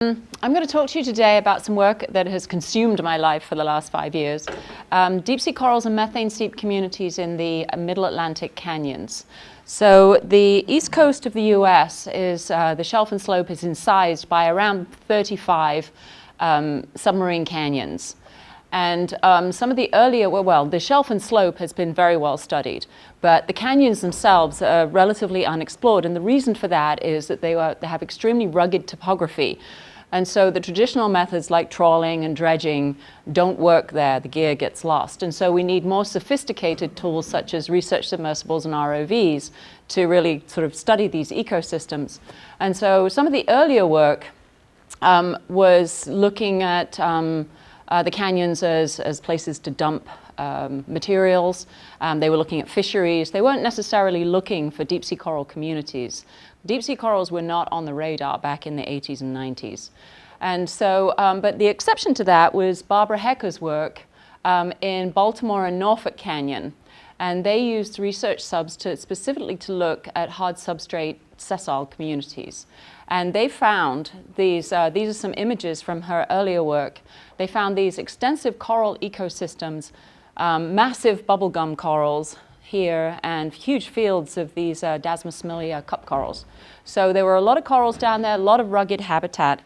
I'm going to talk to you today about some work that has consumed my life for the last 5 years. Deep sea corals and methane seep communities in the Middle Atlantic canyons. So the east coast of the US is, the shelf and slope is incised by around 35 submarine canyons. And some of the earlier, well, the shelf and slope has been very well studied, but the canyons themselves are relatively unexplored. And the reason for that is that they have extremely rugged topography. And so the traditional methods like trawling and dredging don't work there. The gear gets lost. And so we need more sophisticated tools such as research submersibles and ROVs to really sort of study these ecosystems. And so some of the earlier work was looking at the canyons as places to dump materials. They were looking at fisheries. They weren't necessarily looking for deep sea coral communities. Deep sea corals were not on the radar back in the 80s and 90s. And so, but the exception to that was Barbara Hecker's work in Baltimore and Norfolk Canyon. And they used research subs specifically to look at hard substrate sessile communities. And they found these are some images from her earlier work. They found these extensive coral ecosystems, massive bubblegum corals here, and huge fields of these Dasmasmilia cup corals. So there were a lot of corals down there, a lot of rugged habitat.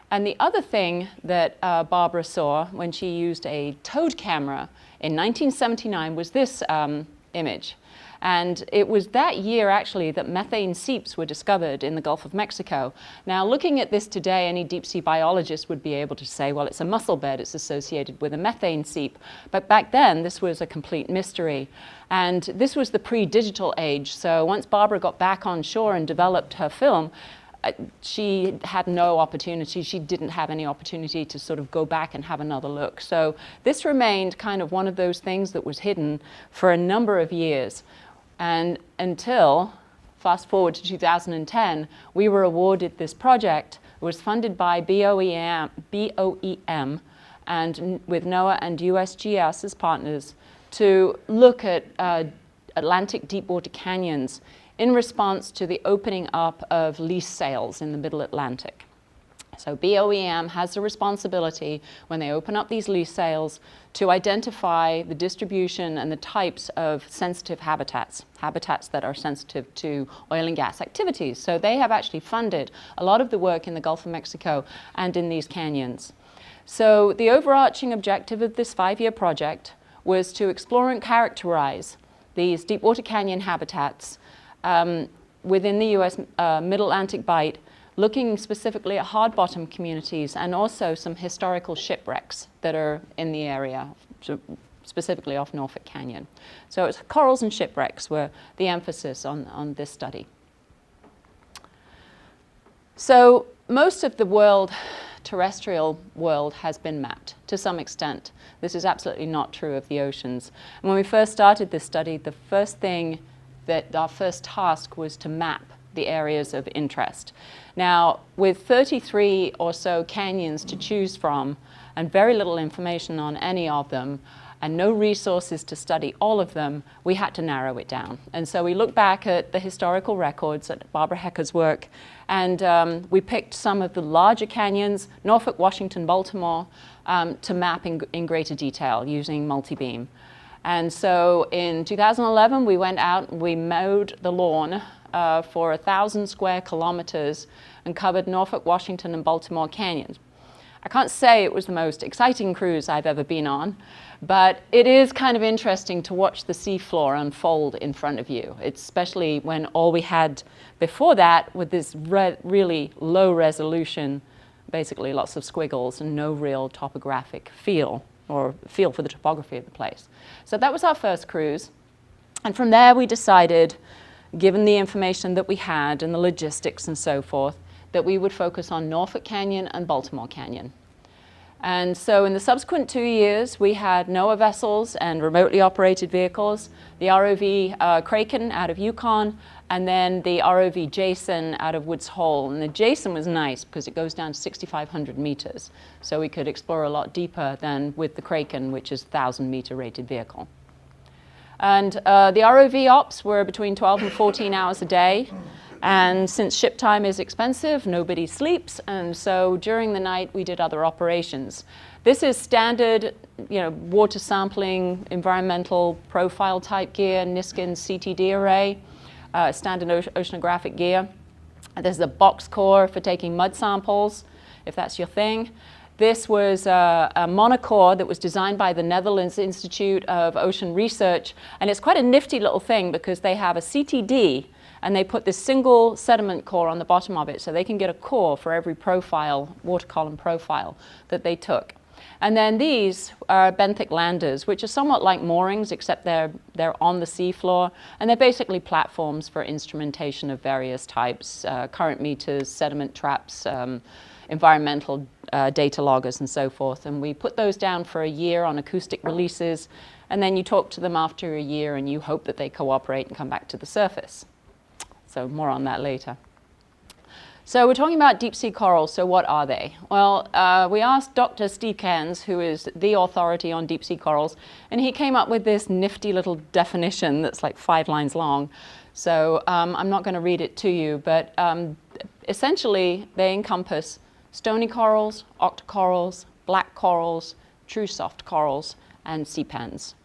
And the other thing that Barbara saw when she used a towed camera in 1979 was this image. And it was that year, actually, that methane seeps were discovered in the Gulf of Mexico. Now, looking at this today, any deep sea biologist would be able to say, well, it's a mussel bed, it's associated with a methane seep. But back then, this was a complete mystery. And this was the pre-digital age. So once Barbara got back on shore and developed her film, she had no opportunity. She didn't have any opportunity to sort of go back and have another look. So this remained kind of one of those things that was hidden for a number of years. And until, fast forward to 2010, we were awarded this project. It was funded by BOEM and with NOAA and USGS as partners to look at Atlantic deepwater canyons in response to the opening up of lease sales in the Middle Atlantic. So BOEM has a responsibility when they open up these lease sales to identify the distribution and the types of sensitive habitats that are sensitive to oil and gas activities. So they have actually funded a lot of the work in the Gulf of Mexico and in these canyons. So the overarching objective of this 5-year project was to explore and characterize these deepwater canyon habitats within the US Middle Atlantic Bight, looking specifically at hard bottom communities and also some historical shipwrecks that are in the area, specifically off Norfolk Canyon. So it's corals and shipwrecks were the emphasis on this study. So most of the terrestrial world has been mapped to some extent. This is absolutely not true of the oceans. And when we first started this study, the first thing that our first task was to map the areas of interest. Now, with 33 or so canyons to choose from and very little information on any of them and no resources to study all of them, we had to narrow it down. And so we looked back at the historical records at Barbara Hecker's work, and we picked some of the larger canyons, Norfolk, Washington, Baltimore, to map in greater detail using multi-beam. And so in 2011, we went out and we mowed the lawn for 1,000 square kilometers and covered Norfolk, Washington, and Baltimore canyons. I can't say it was the most exciting cruise I've ever been on, but it is kind of interesting to watch the seafloor unfold in front of you, especially when all we had before that with this really low resolution, basically lots of squiggles and no real topographic feel for the topography of the place. So that was our first cruise. And from there we decided, given the information that we had and the logistics and so forth, that we would focus on Norfolk Canyon and Baltimore Canyon. And so in the subsequent 2 years, we had NOAA vessels and remotely operated vehicles, the ROV Kraken out of Yukon, and then the ROV Jason out of Woods Hole. And the Jason was nice because it goes down to 6,500 meters. So we could explore a lot deeper than with the Kraken, which is a 1,000-meter rated vehicle. And the ROV ops were between 12 and 14 hours a day. And since ship time is expensive, nobody sleeps, and so during the night we did other operations. This is standard, water sampling, environmental profile type gear, Niskin CTD array, standard oceanographic gear. There's the box core for taking mud samples, if that's your thing. This was a monocore that was designed by the Netherlands Institute of Ocean Research, and it's quite a nifty little thing because they have a CTD and they put this single sediment core on the bottom of it, so they can get a core for every profile, water column profile that they took. And then these are benthic landers, which are somewhat like moorings, except they're on the seafloor, and they're basically platforms for instrumentation of various types, current meters, sediment traps, environmental data loggers, and so forth. And we put those down for a year on acoustic releases, and then you talk to them after a year, and you hope that they cooperate and come back to the surface. So more on that later. So we're talking about deep sea corals, so what are they? Well, we asked Dr. Steve Cairns, who is the authority on deep sea corals, and he came up with this nifty little definition that's like 5 lines long. So I'm not going to read it to you, but essentially they encompass stony corals, octocorals, black corals, true soft corals, and sea pans.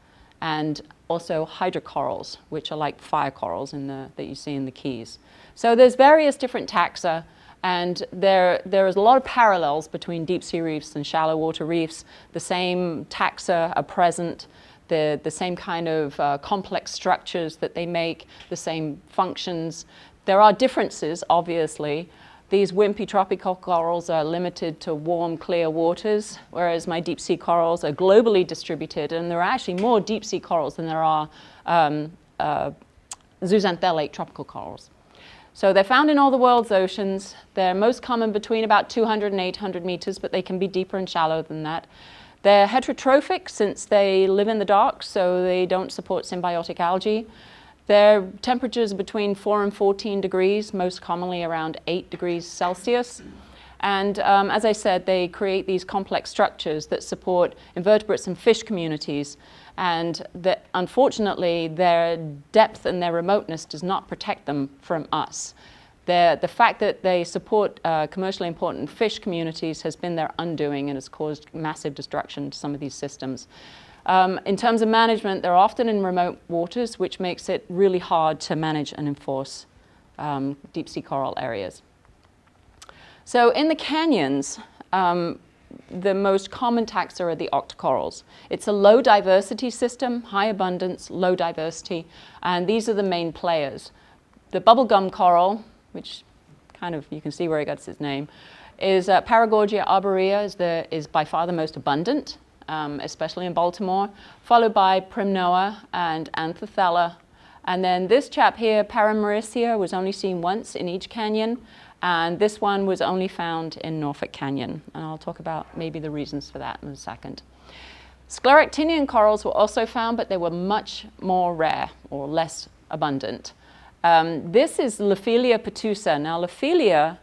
And also hydrocorals, which are like fire corals that you see in the Keys. So there's various different taxa, and there is a lot of parallels between deep sea reefs and shallow water reefs. The same taxa are present, the same kind of complex structures that they make, the same functions. There are differences, obviously. These wimpy tropical corals are limited to warm, clear waters, whereas my deep sea corals are globally distributed, and there are actually more deep sea corals than there are zooxanthellate tropical corals. So they're found in all the world's oceans. They're most common between about 200 and 800 meters, but they can be deeper and shallow than that. They're heterotrophic since they live in the dark, so they don't support symbiotic algae. Their temperatures are between 4 and 14 degrees, most commonly around 8 degrees Celsius. And as I said, they create these complex structures that support invertebrates and fish communities. And that, unfortunately, their depth and their remoteness does not protect them from us. The fact that they support commercially important fish communities has been their undoing and has caused massive destruction to some of these systems. In terms of management, they're often in remote waters, which makes it really hard to manage and enforce deep sea coral areas. So in the canyons, the most common taxa are the octocorals. It's a low diversity system, high abundance, low diversity, and these are the main players. The bubblegum coral, which kind of, you can see where it gets its name, is Paragorgia arborea is by far the most abundant. Especially in Baltimore, followed by Primnoa and Anthothella. And then this chap here, Paramaricia, was only seen once in each canyon, and this one was only found in Norfolk Canyon. And I'll talk about maybe the reasons for that in a second. Scleractinian corals were also found, but they were much more rare or less abundant. This is Lophelia petusa. Now, Lophelia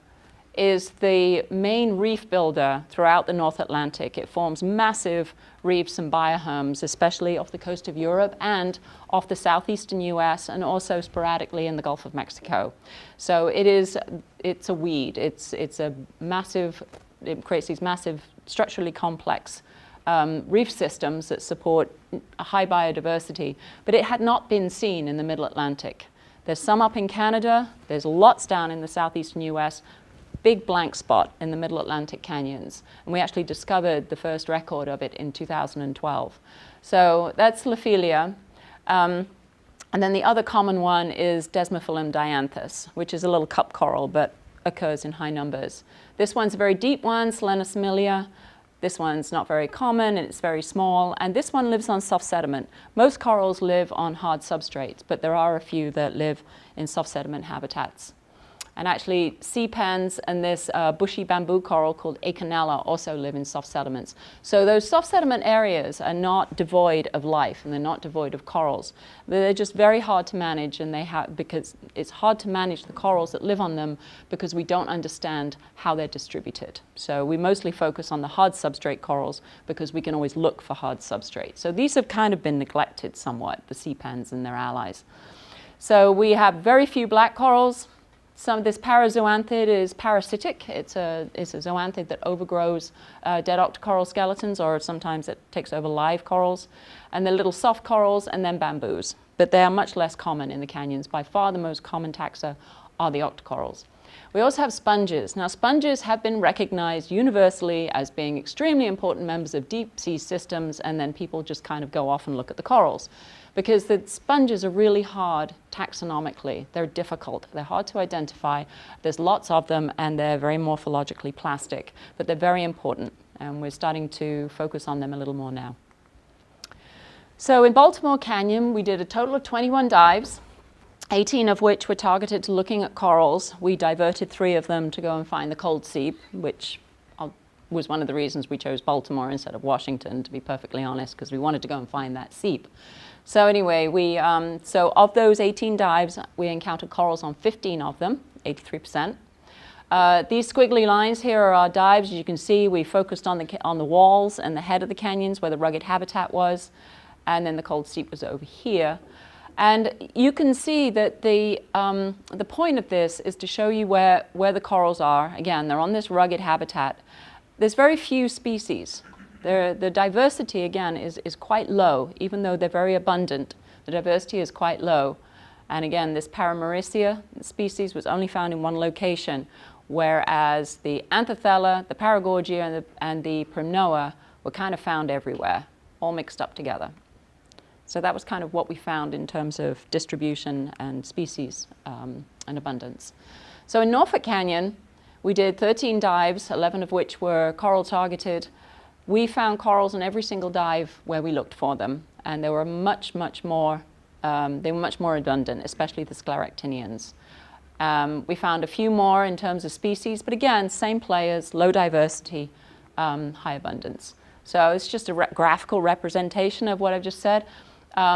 is the main reef builder throughout the North Atlantic. It forms massive reefs and bioherms, especially off the coast of Europe and off the southeastern US, and also sporadically in the Gulf of Mexico. So it's a weed. It's a massive, it creates these massive structurally complex reef systems that support a high biodiversity, but it had not been seen in the Middle Atlantic. There's some up in Canada, there's lots down in the southeastern US, big blank spot in the Middle Atlantic canyons. And we actually discovered the first record of it in 2012. So that's Lophelia. And then the other common one is Desmophyllum dianthus, which is a little cup coral, but occurs in high numbers. This one's a very deep one, Selenosmilia. This one's not very common, and it's very small. And this one lives on soft sediment. Most corals live on hard substrates, but there are a few that live in soft sediment habitats. And actually, sea pans and this bushy bamboo coral called Acanella also live in soft sediments. So those soft sediment areas are not devoid of life, and they're not devoid of corals. They're just very hard to manage, and because it's hard to manage the corals that live on them because we don't understand how they're distributed. So we mostly focus on the hard substrate corals because we can always look for hard substrates. So these have kind of been neglected somewhat, the sea pans and their allies. So we have very few black corals. Some of this parazoanthid is parasitic. It's a zoanthid that overgrows dead octocoral skeletons, or sometimes it takes over live corals. And then little soft corals, and then bamboos. But they are much less common in the canyons. By far the most common taxa are the octocorals. We also have sponges. Now, sponges have been recognized universally as being extremely important members of deep sea systems, and then people just kind of go off and look at the corals. Because the sponges are really hard taxonomically. They're difficult. They're hard to identify. There's lots of them, and they're very morphologically plastic. But they're very important, and we're starting to focus on them a little more now. So in Baltimore Canyon, we did a total of 21 dives. 18 of which were targeted to looking at corals. We diverted 3 of them to go and find the cold seep, which was one of the reasons we chose Baltimore instead of Washington, to be perfectly honest, because we wanted to go and find that seep. So anyway, so of those 18 dives, we encountered corals on 15 of them, 83%. These squiggly lines here are our dives. As you can see, we focused on the walls and the head of the canyons where the rugged habitat was, and then the cold seep was over here. And you can see that the point of this is to show you where the corals are. Again, they're on this rugged habitat. There's very few species. The diversity, again, is quite low. Even though they're very abundant, the diversity is quite low. And again, this Paramaricia species was only found in one location, whereas the Anthothella, the Paragorgia, and the Primnoa were kind of found everywhere, all mixed up together. So that was kind of what we found in terms of distribution and species and abundance. So in Norfolk Canyon, we did 13 dives, 11 of which were coral targeted. We found corals in every single dive where we looked for them, and they were much more abundant, especially the scleractinians. We found a few more in terms of species, but again, same players, low diversity, high abundance. So it's just a graphical representation of what I've just said.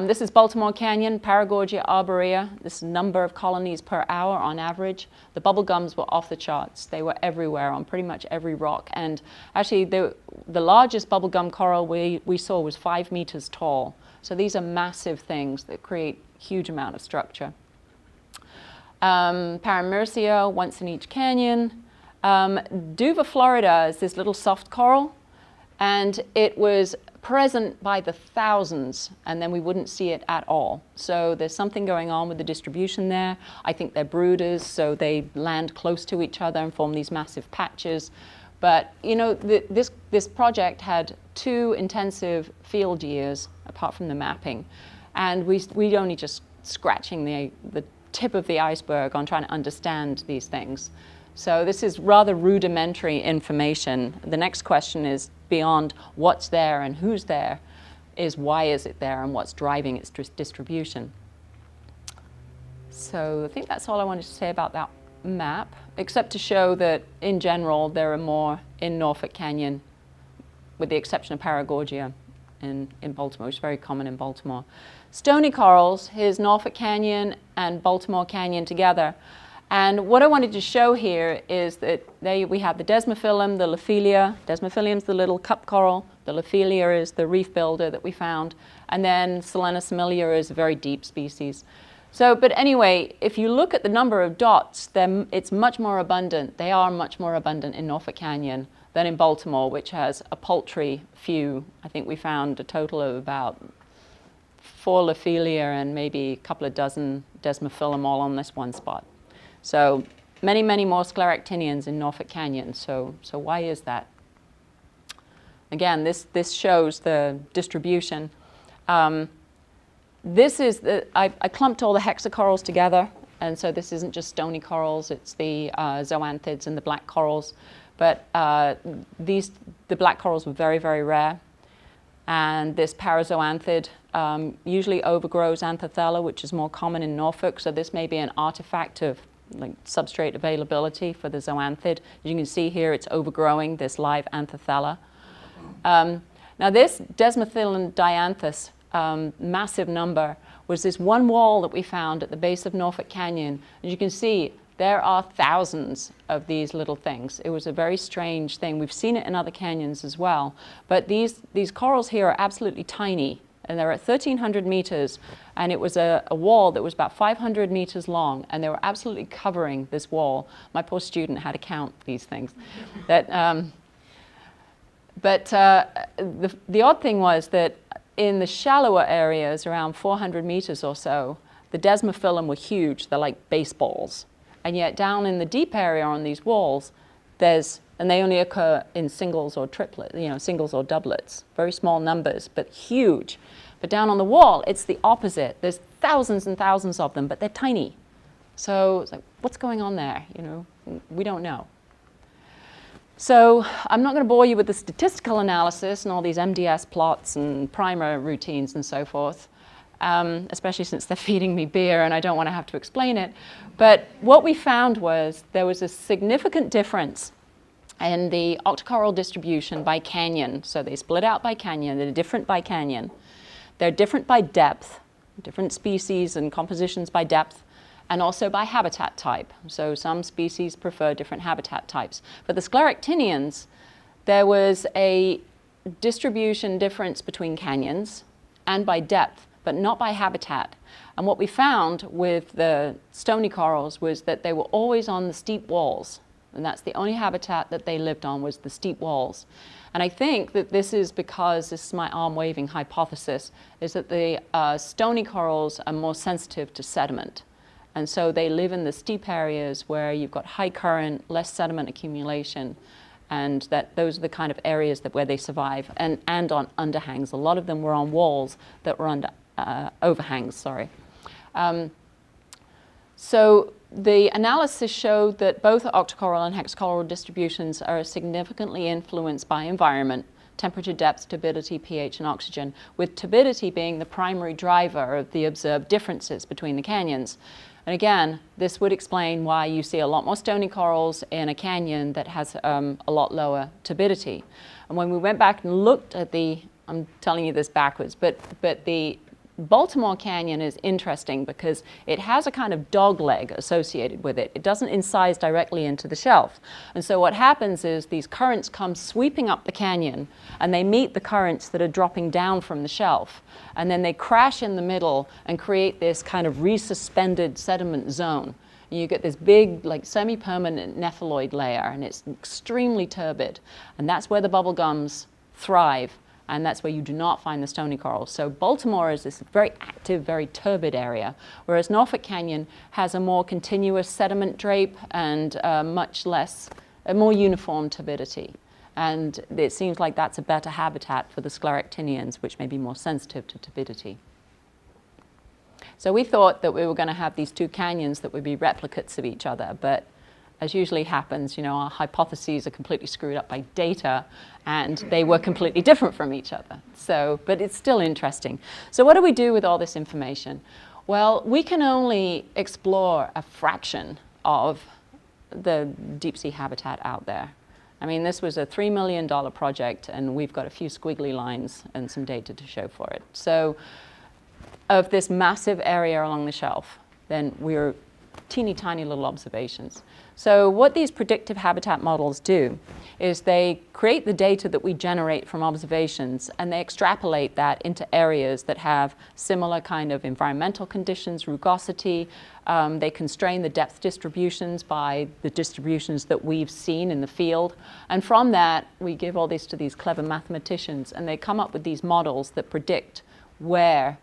This is Baltimore Canyon, Paragorgia arborea. This is number of colonies per hour on average. The bubblegums were off the charts. They were everywhere on pretty much every rock. And actually, the largest bubblegum coral we saw was 5 meters tall. So these are massive things that create a huge amount of structure. Paramaricia, once in each canyon. Duva florida is this little soft coral, and it was present by the thousands, and then we wouldn't see it at all. So there's something going on with the distribution there. I think they're brooders, so they land close to each other and form these massive patches. But you know, this project had 2 intensive field years, apart from the mapping, and we're only just scratching the tip of the iceberg on trying to understand these things. So this is rather rudimentary information. The next question is, beyond what's there and who's there, is why is it there and what's driving its distribution. So I think that's all I wanted to say about that map, except to show that in general there are more in Norfolk Canyon, with the exception of Paragorgia in Baltimore, which is very common in Baltimore. Stony corals, here's Norfolk Canyon and Baltimore Canyon together. And what I wanted to show here is that we have the Desmophyllum, the Lophelia. Desmophyllium is the little cup coral. The Lophelia is the reef builder that we found. And then Selena similia is a very deep species. So, but anyway, if you look at the number of dots, then it's much more abundant. They are much more abundant in Norfolk Canyon than in Baltimore, which has a paltry few. I think we found a total of about 4 Lophelia and maybe a couple of dozen Desmophyllum all on this one spot. So many more scleractinians in Norfolk Canyon. So why is that? Again, this shows the distribution. This is I clumped all the hexacorals together, and so this isn't just stony corals. It's the zoanthids and the black corals. But the black corals were very rare. And this parazoanthid usually overgrows Anthothella, which is more common in Norfolk. So this may be an artifact of like substrate availability for the zoanthid. As you can see here, it's overgrowing this live Anthothella. Now this Desmophyllum dianthus, massive number, was this one wall that we found at the base of Norfolk Canyon. As you can see, there are thousands of these little things. It was a very strange thing. We've seen it in other canyons as well. But these corals here are absolutely tiny, and they're at 1,300 meters. And it was a wall that was about 500 meters long, and they were absolutely covering this wall. My poor student had to count these things. But the odd thing was that in the shallower areas, around 400 meters or so, the desmophyllum were huge. They're like baseballs. And yet down in the deep area on these walls, and they only occur in singles or triplets, singles or doublets, very small numbers, but huge. But down on the wall, it's the opposite. There's thousands and thousands of them, but they're tiny. So it's like, what's going on there? We don't know. So I'm not going to bore you with the statistical analysis and all these MDS plots and primer routines and so forth, especially since they're feeding me beer and I don't want to have to explain it. But what we found was there was a significant difference in the octocoral distribution by canyon. So they split out by canyon. They're different by canyon. They're different by depth, different species and compositions by depth, and also by habitat type. So some species prefer different habitat types. For the scleractinians, there was a distribution difference between canyons and by depth, but not by habitat. And what we found with the stony corals was that they were always on the steep walls. And that's the only habitat that they lived on, was the steep walls. And I think that this is because, this is my arm-waving hypothesis, is that the stony corals are more sensitive to sediment. And so they live in the steep areas where you've got high current, less sediment accumulation, and those are the kind of areas where they survive, and on underhangs. A lot of them were on walls that were under overhangs, sorry. So the analysis showed that both octocoral and hexacoral distributions are significantly influenced by environment, temperature, depth, turbidity, pH, and oxygen, with turbidity being the primary driver of the observed differences between the canyons. And again, this would explain why you see a lot more stony corals in a canyon that has a lot lower turbidity. And when we went back and looked at I'm telling you this backwards, but the Baltimore Canyon is interesting because it has a kind of dog leg associated with it. It doesn't incise directly into the shelf. And so what happens is these currents come sweeping up the canyon, and they meet the currents that are dropping down from the shelf. And then they crash in the middle and create this kind of resuspended sediment zone. And you get this big, like, semi-permanent nepheloid layer, and it's extremely turbid. And that's where the bubble gums thrive. And that's where you do not find the stony corals. So Baltimore is this very active, very turbid area, whereas Norfolk Canyon has a more continuous sediment drape and much less, a more uniform turbidity. And it seems like that's a better habitat for the scleractinians, which may be more sensitive to turbidity. So we thought that we were going to have these two canyons that would be replicates of each other, but as usually happens, our hypotheses are completely screwed up by data, and they were completely different from each other. But it's still interesting. So what do we do with all this information? Well, we can only explore a fraction of the deep sea habitat out there. I mean, this was a $3 million project, and we've got a few squiggly lines and some data to show for it. So of this massive area along the shelf, then we're teeny tiny little observations. So what these predictive habitat models do is they create the data that we generate from observations, and they extrapolate that into areas that have similar kind of environmental conditions, rugosity. They constrain the depth distributions by the distributions that we've seen in the field. And from that, we give all this to these clever mathematicians, and they come up with these models that predict where,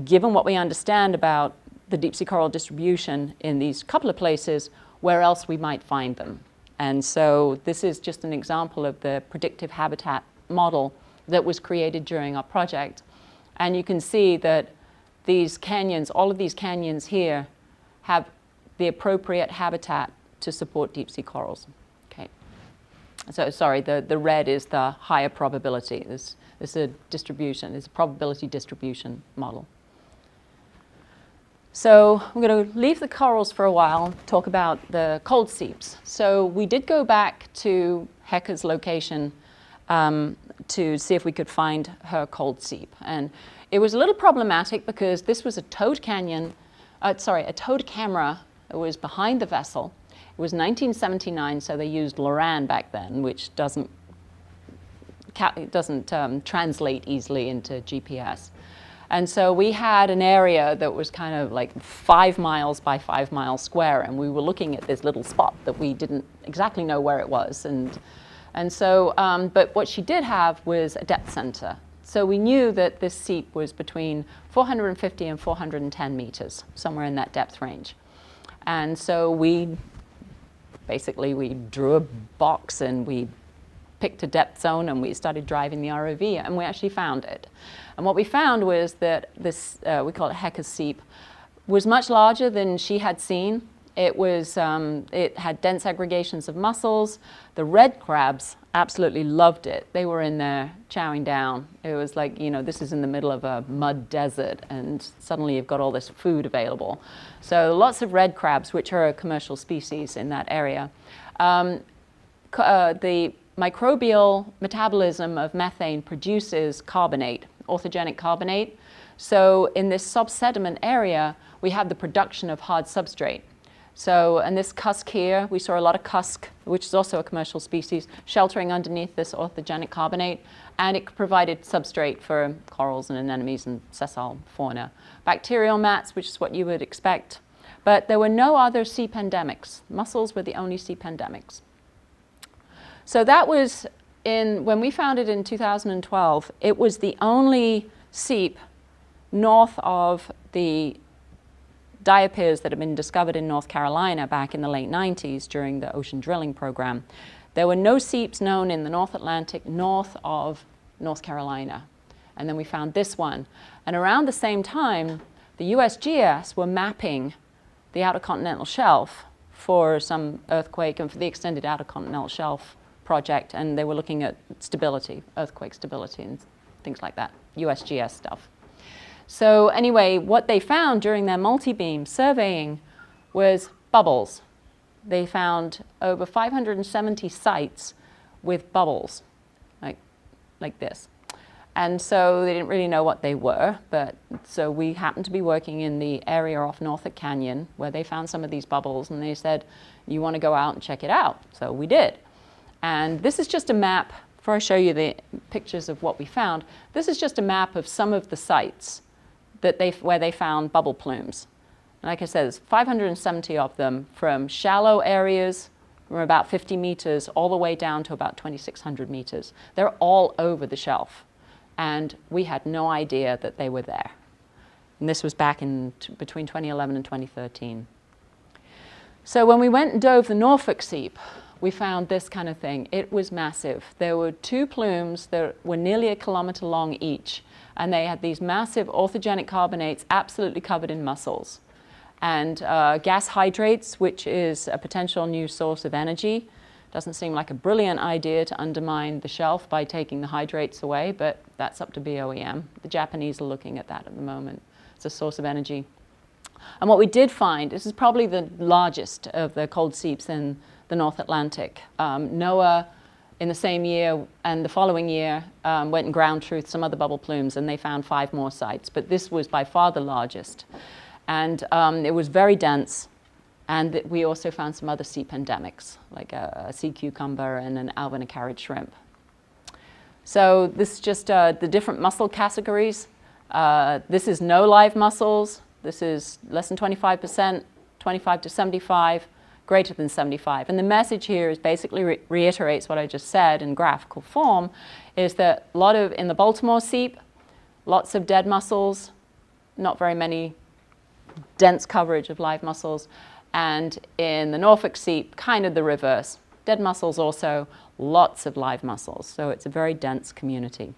given what we understand about the deep sea coral distribution in these couple of places, where else we might find them. And so this is just an example of the predictive habitat model that was created during our project. And you can see that these canyons, all of these canyons here, have the appropriate habitat to support deep sea corals. Okay. So sorry, the red is the higher probability. This is a distribution, it's a probability distribution model. So I'm going to leave the corals for a while and talk about the cold seeps. So we did go back to Hecker's location to see if we could find her cold seep. And it was a little problematic because this was a towed canyon, a towed camera that was behind the vessel. It was 1979, so they used Loran back then, which doesn't translate easily into GPS. And so we had an area that was kind of like 5 miles by 5 miles square, and we were looking at this little spot that we didn't exactly know where it was. And so, but what she did have was a depth center. So we knew that this seep was between 450 and 410 meters, somewhere in that depth range. And so we drew a box and we picked a depth zone and we started driving the ROV, and we actually found it. And what we found was that this, we call it Hecker's seep, was much larger than she had seen. It had dense aggregations of mussels. The red crabs absolutely loved it. They were in there chowing down. It was like, you know, this is in the middle of a mud desert, and suddenly you've got all this food available. So lots of red crabs, which are a commercial species in that area. The microbial metabolism of methane produces carbonate, orthogenic carbonate. So in this subsediment area, we have the production of hard substrate. So, and this cusk here, we saw a lot of cusk, which is also a commercial species, sheltering underneath this orthogenic carbonate, and it provided substrate for corals and anemones and sessile fauna. Bacterial mats, which is what you would expect, but there were no other seep endemics. Mussels were the only seep endemics. So that was when we found it in 2012, it was the only seep north of the diapirs that had been discovered in North Carolina back in the late 90s during the ocean drilling program. There were no seeps known in the North Atlantic north of North Carolina. And then we found this one. And around the same time, the USGS were mapping the outer continental shelf for some earthquake and for the extended outer continental shelf project. And they were looking at stability, earthquake stability and things like that, USGS stuff. So anyway, what they found during their multi-beam surveying was bubbles. They found over 570 sites with bubbles, like this. And so they didn't really know what they were, but so we happened to be working in the area off Norfolk Canyon where they found some of these bubbles, and they said, you want to go out and check it out? So we did. And this is just a map. Before I show you the pictures of what we found, this is just a map of some of the sites where they found bubble plumes. And like I said, there's 570 of them from shallow areas from about 50 meters all the way down to about 2,600 meters. They're all over the shelf. And we had no idea that they were there. And this was back in between 2011 and 2013. So when we went and dove the Norfolk Seep, we found this kind of thing. It was massive. There were 2 plumes that were nearly 1 kilometer long each. And they had these massive orthogenic carbonates absolutely covered in mussels. And gas hydrates, which is a potential new source of energy. Doesn't seem like a brilliant idea to undermine the shelf by taking the hydrates away, but that's up to BOEM. The Japanese are looking at that at the moment. It's a source of energy. And what we did find, this is probably the largest of the cold seeps in the North Atlantic. NOAA, in the same year and the following year, went and ground truthed some other bubble plumes, and they found 5 more sites. But this was by far the largest. And it was very dense. And we also found some other seep endemics, like a sea cucumber and an albinocarid shrimp. So this is just the different mussel categories. This is no live mussels. This is less than 25%, 25 to 75, greater than 75. And the message here is basically reiterates what I just said in graphical form, is that a lot of, in the Baltimore seep, lots of dead mussels, not very many dense coverage of live mussels. And in the Norfolk Seep, kind of the reverse. Dead mussels also, lots of live mussels. So it's a very dense community.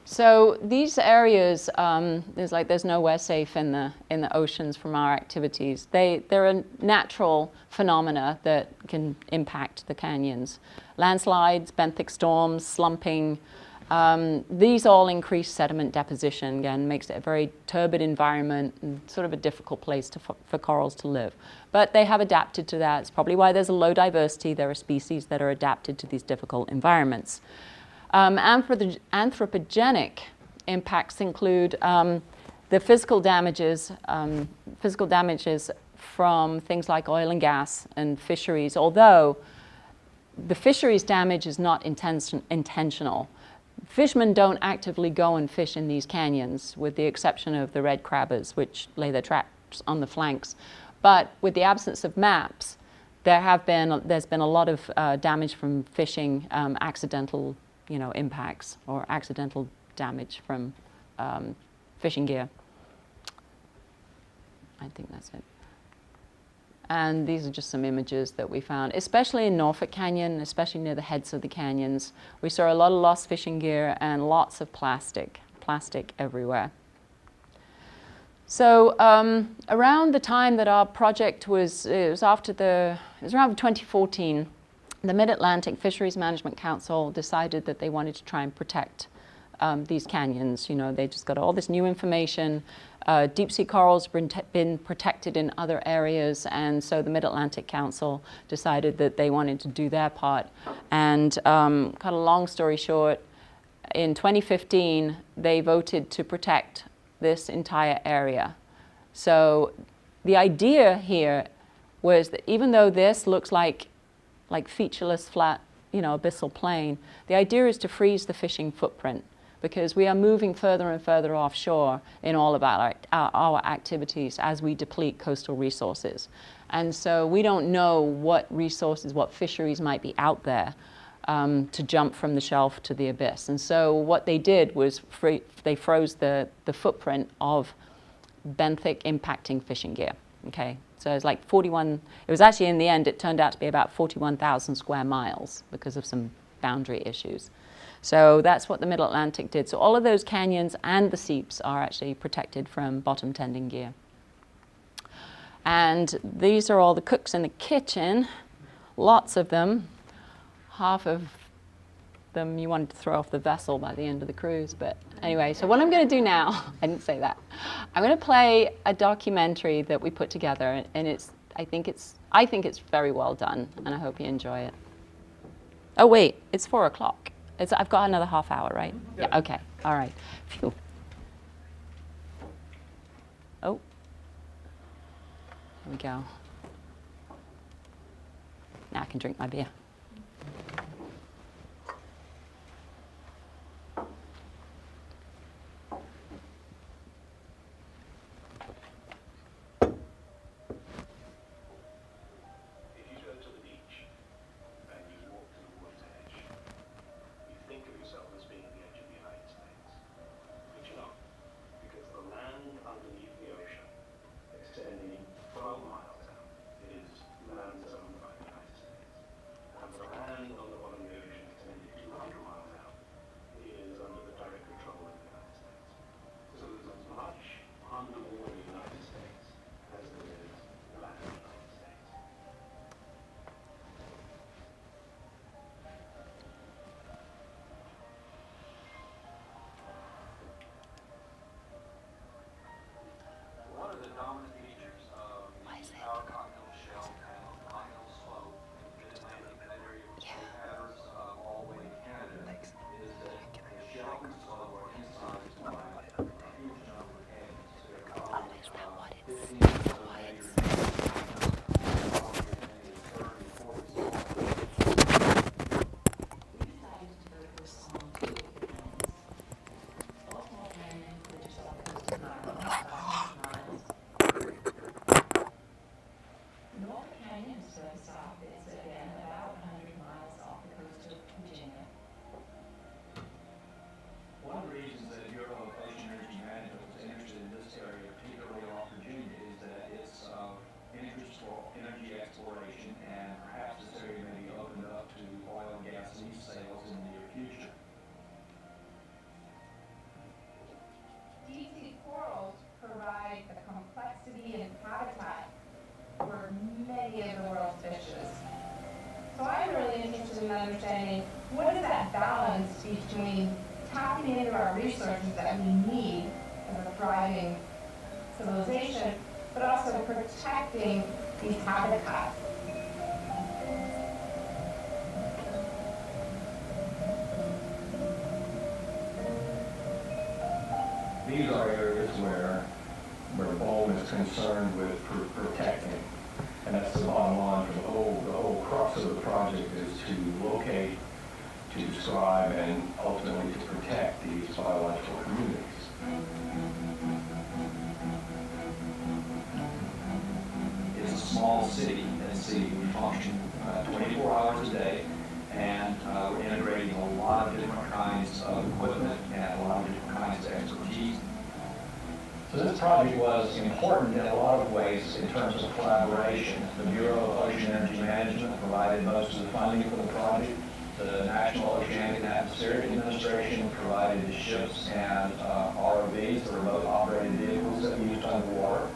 So these areas, there's nowhere safe in the oceans from our activities. They're a natural phenomena that can impact the canyons. Landslides, benthic storms, slumping. These all increase sediment deposition, again, makes it a very turbid environment and sort of a difficult place for corals to live. But they have adapted to that. It's probably why there's a low diversity. There are species that are adapted to these difficult environments. Anthropogenic impacts include the physical damages from things like oil and gas and fisheries, although the fisheries damage is not intentional. Fishermen don't actively go and fish in these canyons, with the exception of the red crabbers, which lay their traps on the flanks. But with the absence of maps, there's been a lot of damage from fishing, accidental, impacts or accidental damage from fishing gear. I think that's it. And these are just some images that we found, especially in Norfolk Canyon, especially near the heads of the canyons. We saw a lot of lost fishing gear and lots of plastic everywhere. So around the time that our project was, it was around 2014, the Mid-Atlantic Fisheries Management Council decided that they wanted to try and protect these canyons. They just got all this new information. Deep sea corals have been protected in other areas, and so the Mid-Atlantic Council decided that they wanted to do their part. And kind of long story short, in 2015, they voted to protect this entire area. So the idea here was that even though this looks like featureless, flat, abyssal plain, the idea is to freeze the fishing footprint, because we are moving further and further offshore in all of our activities as we deplete coastal resources. And so we don't know what resources, what fisheries might be out there to jump from the shelf to the abyss. And so what they did was they froze the footprint of benthic impacting fishing gear. Okay, so it's like 41, it was actually in the end, it turned out to be about 41,000 square miles because of some boundary issues. So that's what the Mid-Atlantic did. So all of those canyons and the seeps are actually protected from bottom tending gear. And these are all the cooks in the kitchen, lots of them. Half of them you wanted to throw off the vessel by the end of the cruise. But anyway, so what I'm going to do now, I didn't say that. I'm going to play a documentary that we put together, and I think it's very well done, and I hope you enjoy it. Oh wait, it's 4 o'clock. I've got another half hour, right? Yeah, okay, all right. Phew. Oh, here we go. Now I can drink my beer. Understanding what is that balance between tapping into our resources that we need as a thriving civilization, but also protecting these habitats. These are areas where BOEM is concerned with protecting. And that's the bottom line for the whole crux of the project is to locate to describe and ultimately to protect these biological communities. It's a small city. We function 24 hours a day, and we're integrating a lot of different kinds of equipment and a lot of different kinds of expertise. So this project was important in a lot of ways in terms of collaboration. The Bureau of Ocean Energy Management provided most of the funding for the project. The National Oceanic and Atmospheric Administration provided the ships and ROVs, the remote operated vehicles that we used underwater.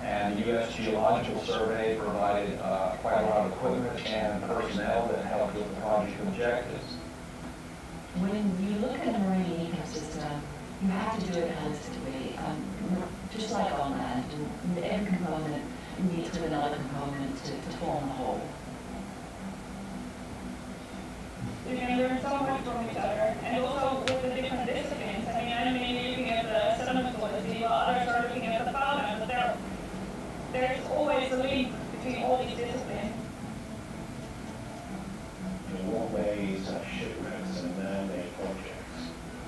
And the U.S. Geological Survey provided quite a lot of equipment and personnel that helped with the project objectives. When you look at a marine ecosystem, you have to do it holistically, just like on land. And every component needs with another component to form a whole. You can learn so much from each other, and also with the different disciplines. I mean, I'm mainly looking at the sediment quality, while others are looking at the fauna, but there's always a link between all these disciplines. In what ways have shipwrecks and man-made projects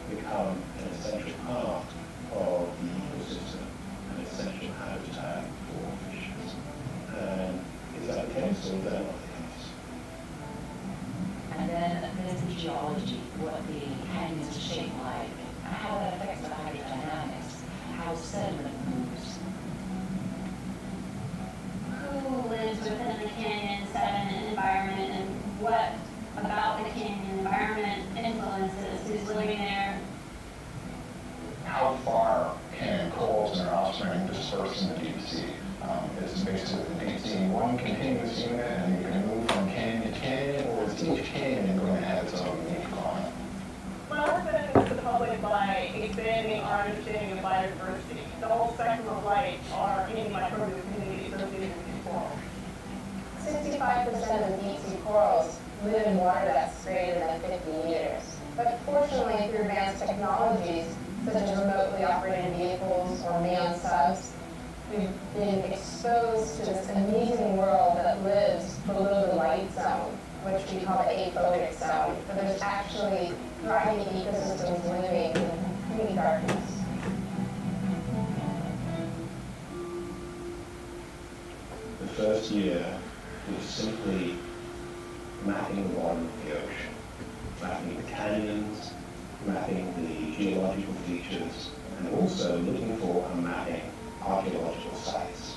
become an essential part of the ecosystem, an essential habitat for fishes? And is that the case or is that not the case? And then there's the geology, what the canyons are shaped like, how that affects the hydrodynamics, how sediment moves. Who lives within the canyon sediment environment, and what about the canyon environment influences who's living there? How far can corals and their offspring disperse in the deep sea? Is basically the deep sea one continuous unit and you can move from canyon to canyon, or is each canyon going to have its own unique fauna? Well, we're benefiting the public by expanding our understanding of biodiversity. The whole spectrum of life are in microbial communities associated with these corals. 65% of deep sea corals live in water that's greater than 50 meters. But fortunately, through advanced technologies, such as remotely operated vehicles or manned subs, we've been exposed to this amazing world that lives below the light zone, which we call the aphotic zone, where there's actually thriving ecosystems living in complete darkness. The first year was simply mapping the bottom of the ocean, mapping the canyons, mapping the geological features, and also looking for and mapping archaeological sites.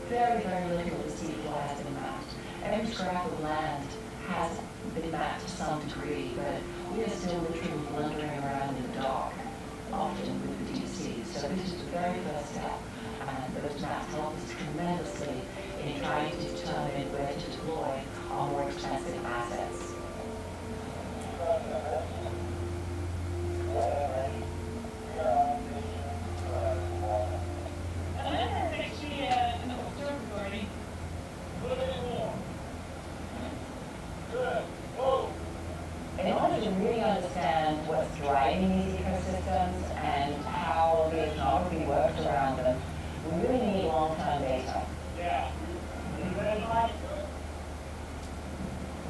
Very, very little of the seafloor has been mapped. Every scrap of land has been mapped to some degree, but we are still literally blundering around in the dark, often with the deep sea. So this is the very first step, and those maps help us tremendously in trying to determine where to deploy our more expensive assets. In order to really understand what's driving these ecosystems and how the ethnography works around them, we really need long-term data.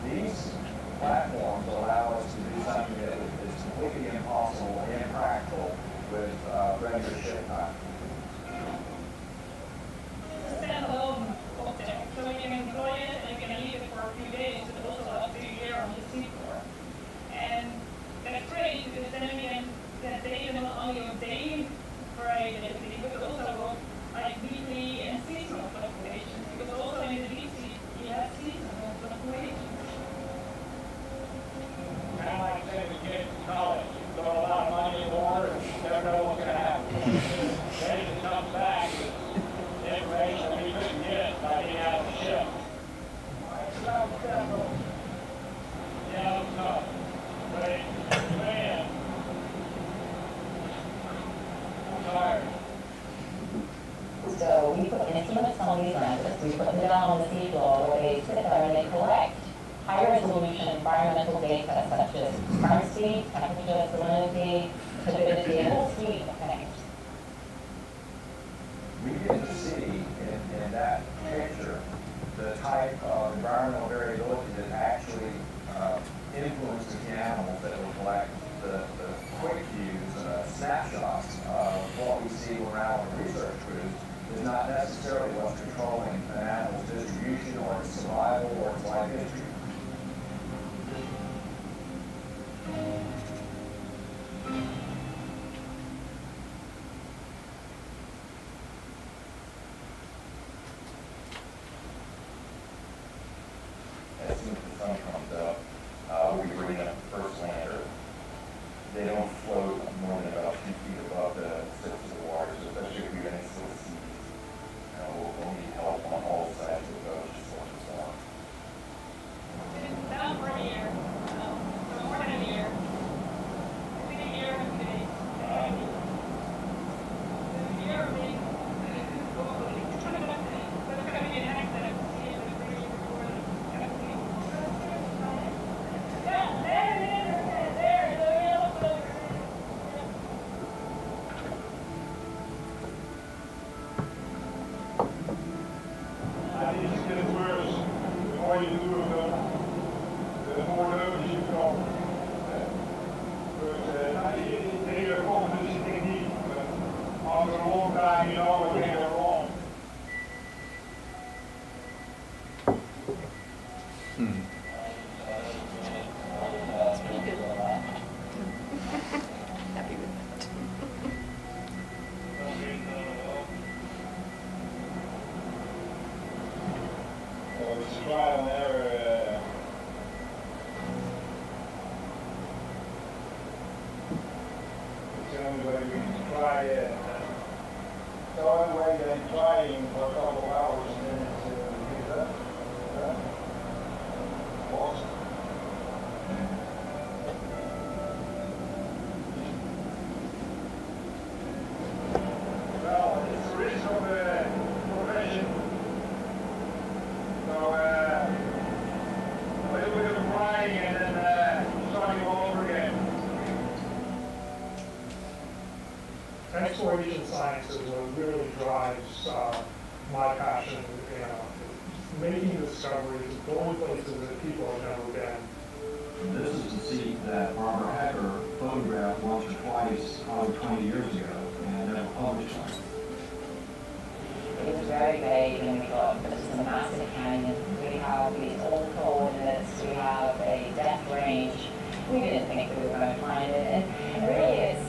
These platforms allow us to do something that is completely impossible and impractical with regular ship time. It's a standalone object, so you can employ it and you can leave it for a few days, but also up to a year on the seafloor. And that's great because then we can get data not only on daily variability, but also like weekly and seasonal fluctuations. Because also in the deep sea, you have seasonal fluctuations. Kind of like say we get to college, you throw a lot of money in the water and you never know what's going to happen. Then it comes back with information we couldn't get by being out of the ship. Yeah, it's tough. But man, I'm tired. So we put instruments on these lenses, we put them down on the seafloor where they sit there and they collect high-resolution environmental data such as current speed, temperature, salinity, turbidity, and a whole suite of things. We get to see in that picture the type of environmental variability that actually influences the animals that reflect the quick views, snapshots of what we see around the research crews is not necessarily what's controlling an animal's distribution or its survival or its life history. As soon as the sun comes up, we bring up the first lander. They don't float more than about 2 feet above the surface of the water, so especially if you're in still seas, we'll need help on all sides of the boat just like this one. Down for a year, for more than a year. It's been a year and 2 days. A year of being, but coming in accident. I think it's getting worse. The more you do of them, the more nervous you become. But they are competency technique, but after a long time you know when they are wrong. That's pretty good. Happy with that. So it's trial and error. It's the only way we can try it. It's the only way than trying for a couple of hours and then it's get up. Lost. Well, it's the risk of the profession. So, a little bit of crying and then starting all over again. Exploration science is what really drives my passion, making discoveries, going places that people have never been. This is the seat that Barbara Hecker photographed once or twice, probably 20 years ago, and never published on. It was very vague, and we thought, this is a massive canyon. We have these old coordinates, we have a depth range. We didn't think we were going to find it, and really it's,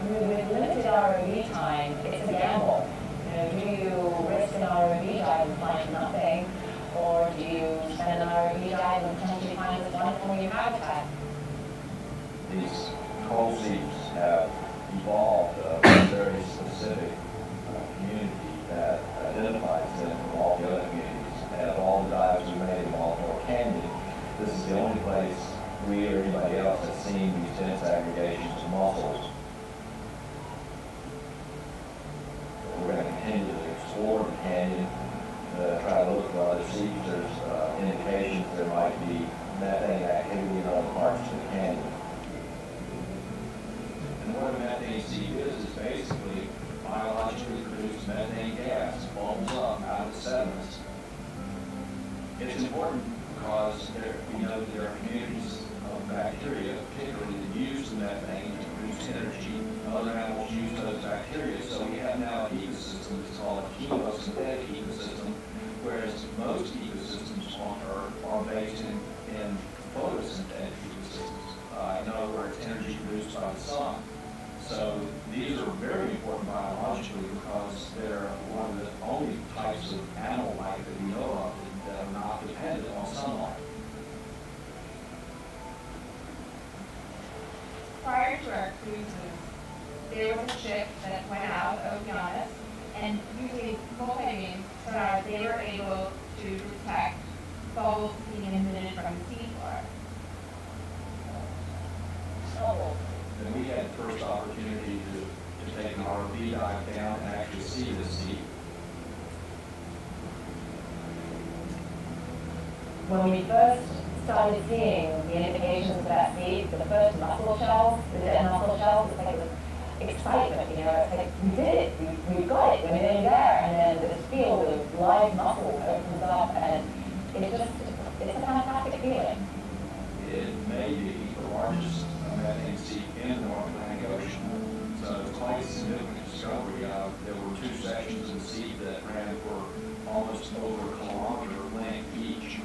with limited ROV time, it's a gamble. Do you risk an ROV dive and find nothing, or do you spend an ROV dive and potentially find this wonderful new habitat? These coral seeps have evolved a very specific community that identifies them from all the other communities. And of all the dives we made in Baltimore Canyon, this is the only place we or anybody else has seen these dense aggregations of mussels. We're going to continue to explore the canyon, try to look for other seeps. There's indications there might be methane activity in other parts of the canyon. And what a methane seep is basically biologically produced methane gas bubbles up out of the sediments. It's important because we know that there are communities of bacteria, particularly that use the methane to produce energy. Other animals use those bacteria, so we have now an ecosystem that's called a chemosynthetic ecosystem, whereas most ecosystems on Earth are based in photosynthetic ecosystems. In other words, energy produced by the sun. So these are very important biologically because they're one of the only types of animal life that we know of that are not dependent on sunlight. Prior to our cruises, there was a ship that went out of Okeanos and using multi-beam sonar, they were able to detect bubbles being emitted from the seafloor. And we had the first opportunity to take an ROV dive down and actually see the seep. When we first started seeing the indications of that seep, the first mussel shells, the dead mussel shells, it's like this excitement, it's like, we did it, we got it, we're nearly there, and then this field of live mussels opens up, and it's a fantastic feeling. it may be the largest methane seep in the North Atlantic Ocean. So it's quite a significant discovery. There were 2 sections of the seep that ran for almost over a kilometer length each.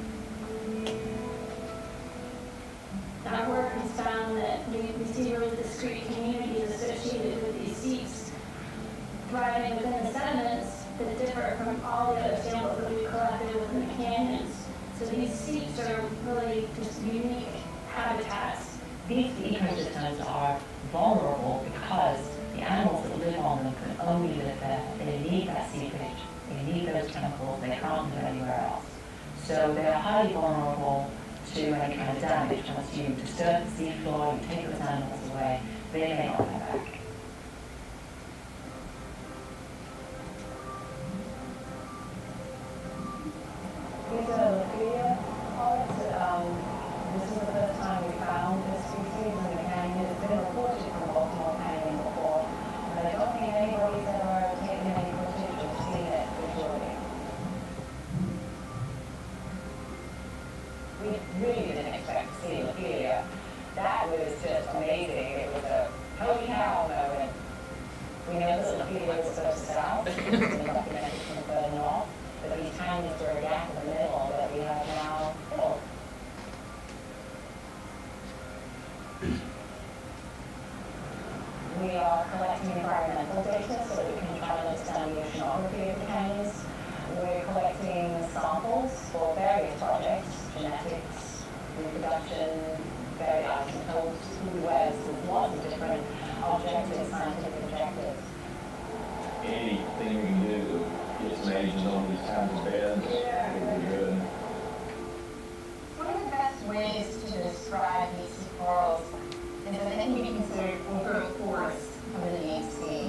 Our work has found that we see really discrete communities associated with these seeps thriving within the sediments that differ from all the other samples that we've collected within the canyons. So these seeps are really just unique habitats. These ecosystems are vulnerable because the animals that live on them can only live there. They need that seepage, they need those chemicals, they can't live anywhere else. So they are highly vulnerable to any kind of damage. Once you disturb the seafloor, you take those animals away, they may not come back. These are Lophidia polyps. This is the first time we found this species in the canyon. It's been reported from Baltimore Canyon before, but I don't think anybody's ever taken any footage or seen it visually. We really didn't expect to see Lophidia. That was just amazing. It was a holy cow moment. We know that Lophidia was supposed to south, it's been documented from further north, but these canyons were a gap in the middle that we have now filled. We are collecting environmental data so that we can try and understand the oceanography of the canyons. We're collecting samples for various projects, genetics, reproduction, various isotopes, food webs, with lots of different objectives, scientific objectives. Anything we can do to get some agents on these kinds of beds would be good. One of the best ways to describe deep sea corals is that they can be considered overgrowth forests of the deep sea.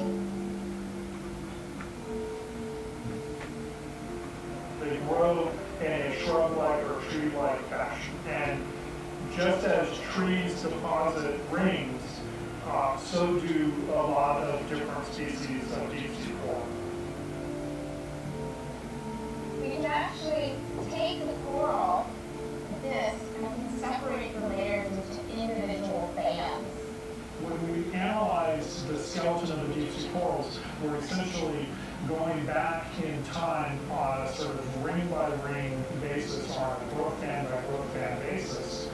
They grow in a shrub-like or tree-like fashion. And just as trees deposit rings, so do a lot of different species of deep sea coral. We can actually take the coral, this, and we can separate the layers into individual bands. When we analyze the skeleton of the deep sea corals, we're essentially going back in time on a sort of ring by ring basis, or on a growth band by growth band basis.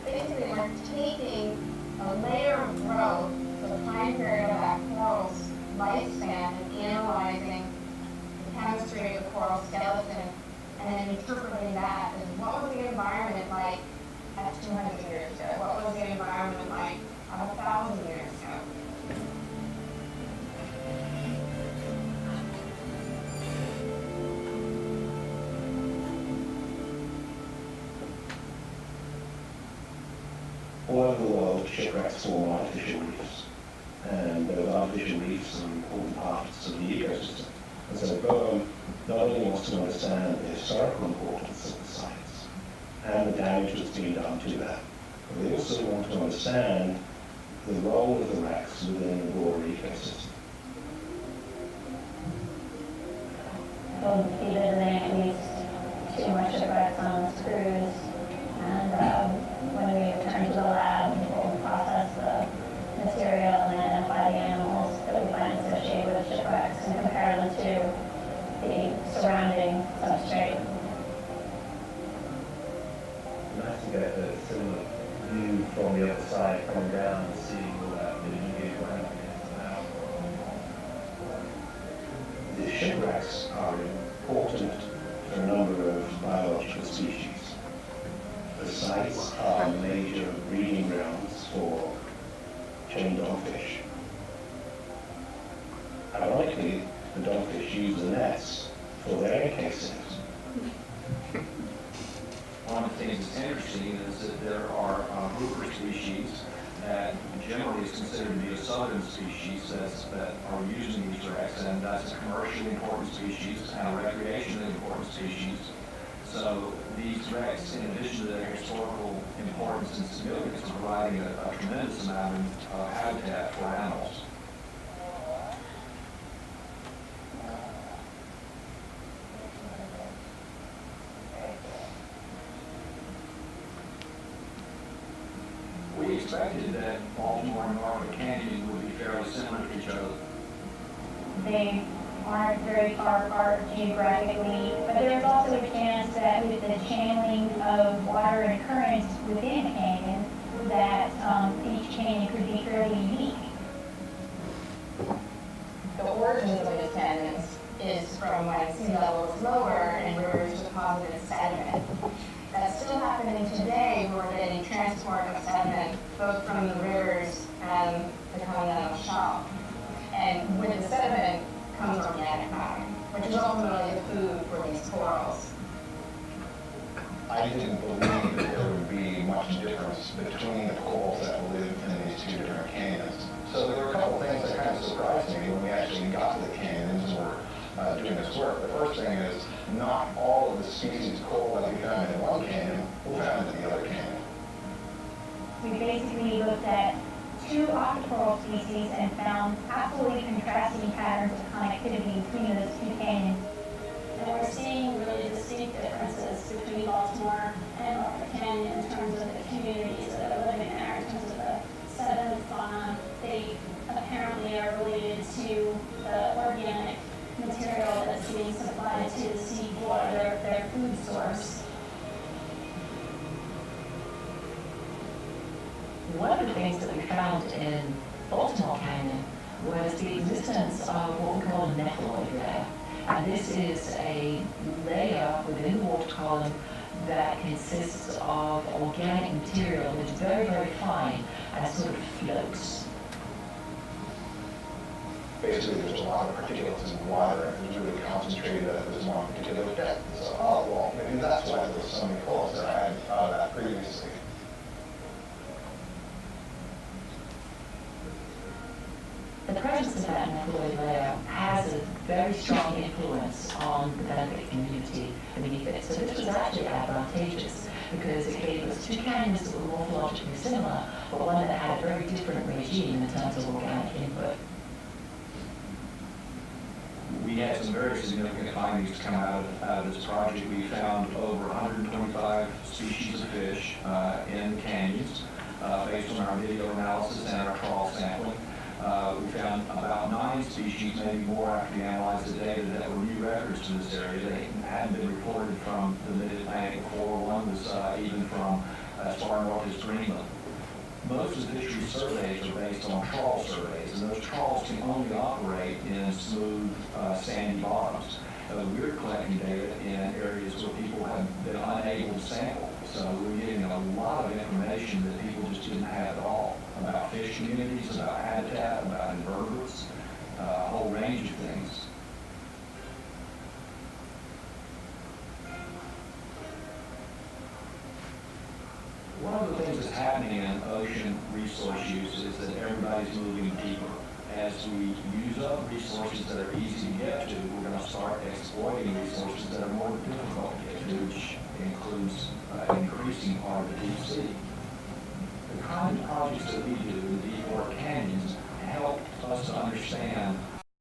Basically, we're taking a layer of growth for the time period of that coral's lifespan and analyzing the chemistry of the coral skeleton and then interpreting that as what was the environment like at 200 years ago? What was the environment like 1,000 years ago? All over the world, shipwrecks form artificial reefs, and those artificial reefs are important parts of the ecosystem. And so Boehm not only wants to understand the historical importance of the sites and the damage that's been done to that, but they also want to understand the role of the wrecks within the broader ecosystem. We'll be visiting at least 2 more shipwrecks on this cruise, and when we return to the lab, we'll process the material and identify the animals that we find associated with shipwrecks and compare them to the surrounding substrate. Nice to get a similar view from the other side, coming down and seeing all that mildew running against the mouth. The shipwrecks are important for a number of biological species. The sites are major breeding grounds for chain dogfish. Ironically, the dogfish use the nets for their casings. One of the things that's interesting is that there are grouper species that generally is considered to be a southern species that are using these wrecks, and that's a commercially important species and a recreationally important species. So these wrecks, in addition to their historical importance and significance, are providing a tremendous amount of habitat for animals. expected that Baltimore and Norfolk Canyon would be fairly similar to each other. They aren't very far apart geographically, but there's also a chance that with the channeling of water and currents within a canyon, that each canyon could be fairly unique. The origins of these canyons is from when sea level is lower and rivers deposited sediment. That's still happening today. We're getting transport of sediment both from the rivers and the continental shelf. And with the sediment comes organic matter, which is ultimately the food for these corals. I didn't believe that there would be much difference between the corals that live in these two different canyons. So there were a couple things that kind of surprised me when we actually got to the canyons and were doing this work. The first thing is not all of the species of coral that we found in one canyon were found in the other canyon. We basically looked at 2 octocoral species and found absolutely contrasting patterns of connectivity between those 2 canyons. And we're seeing really distinct differences between Baltimore and Norfolk Canyon in terms of the communities that are living there, in terms of the sediment fauna. They apparently are related to the organic material that's being supplied to the seafloor, their food source. One of the things that we found in Baltimore Canyon was the existence of what we call a nephaloid layer. And this is a layer within the water column that consists of organic material that's very, very fine and sort of floats. Basically, there's a lot of particulates in water, and it's really concentrated at this one particular depth. So, oh, well, maybe that's why there were so many corals there. I hadn't thought of that previously. The presence of that nephaloid layer has a very strong influence on the benthic community beneath it. So this was actually advantageous because it gave us 2 canyons that were morphologically similar, but one that had a very different regime in terms of organic input. We had some very significant findings come out of this project. We found over 125 species of fish in canyons based on our video analysis and our trawl sampling. We found about 9 species, maybe more after we analyzed the data, that were new records to this area. They hadn't been reported from the mid-Atlantic before. One was even from as far north as Greenland. Most of the fishery surveys are based on trawl surveys, and those trawls can only operate in smooth, sandy bottoms. We're collecting data in areas where people have been unable to sample. So we're getting a lot of information that people just didn't have at all about fish communities, about habitat, about invertebrates, a whole range of things. One of the things that's happening in ocean resource use is that everybody's moving deeper. As we use up resources that are easy to get to, we're going to start exploiting resources that are more difficult to get to, which includes an increasing part of the deep sea. The kind of projects that we do in the deep water canyons help us to understand